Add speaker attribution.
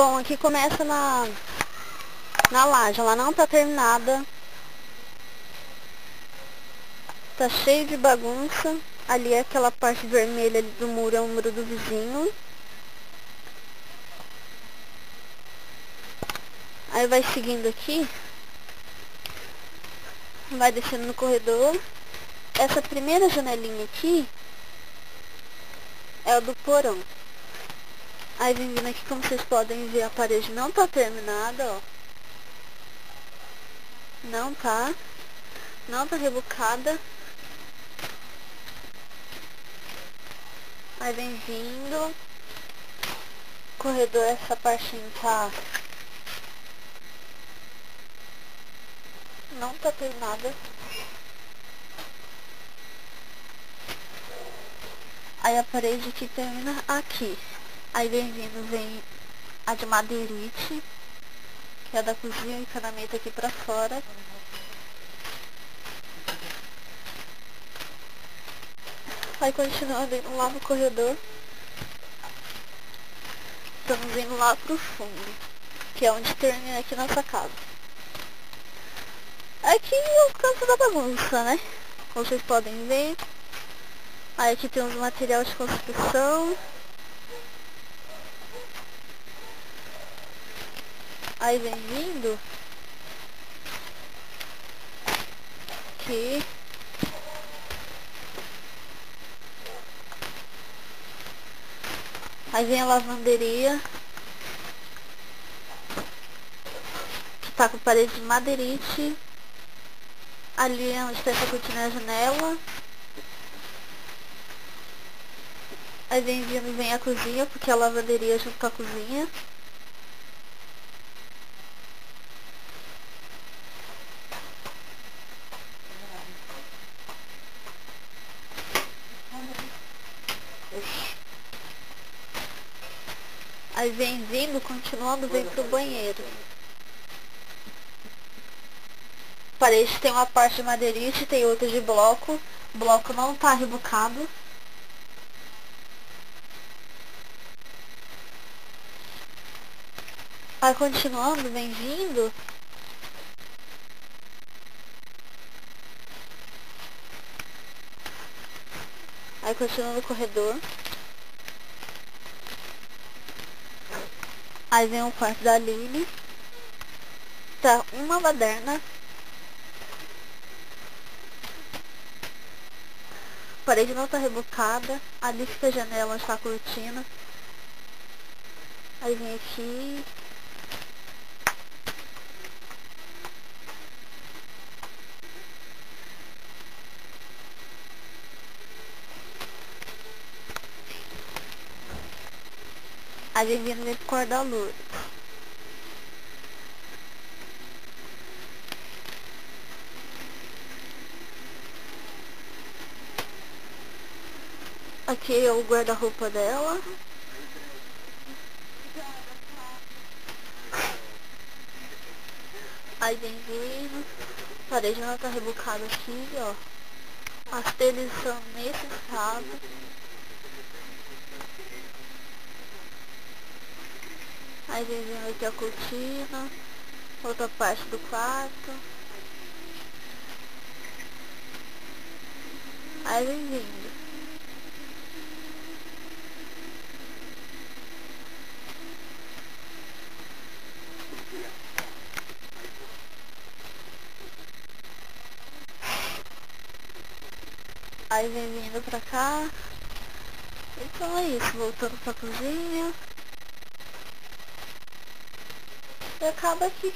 Speaker 1: Bom, aqui começa na laje, ela não tá terminada. Tá cheio de bagunça. Ali é aquela parte vermelha ali do muro, é o muro do vizinho. Aí vai seguindo aqui. Vai descendo no corredor. Essa primeira janelinha aqui é a do porão. Aí vem vindo aqui, como vocês podem ver, a parede não tá terminada, ó. Não tá rebocada. Aí vem vindo. Corredor, essa partinha tá... não tá terminada. Aí a parede aqui termina aqui. Aí vem vindo, vem a de madeirite, que é da cozinha, e encanamento aqui pra fora. Aí continua vindo lá no corredor. Estamos indo lá pro fundo, que é onde termina aqui nossa casa. Aqui é o canto da bagunça, né? Como vocês podem ver. Aí aqui tem uns materiais de construção. Aí vem vindo aqui. Aí vem a lavanderia, que tá com parede de madeirite. Ali é onde tá essa cortina e janela. Aí vem vindo, vem a cozinha, porque a lavanderia junto com a cozinha. Aí vem vindo, continuando, vem pro banheiro. Parede tem uma parte de madeirite, tem outra de bloco. O bloco não tá rebocado. Aí continuando, vem vindo. Aí continuando o corredor. Aí vem o quarto da Lili. Tá uma baderna. A parede não tá rebocada. Ali fica a janela onde tá a cortina. Aí vem aqui. Aí vem vindo nesse quarto da Lourdes. Aqui é o guarda-roupa dela. Aí vem vindo. A parede não tá rebocada aqui, ó. As telhas são nesse estado. Aí vem vindo aqui a cortina. Outra parte do quarto. Aí vem vindo. Aí vem vindo pra cá. Então é isso, voltando pra cozinha. E acaba aqui.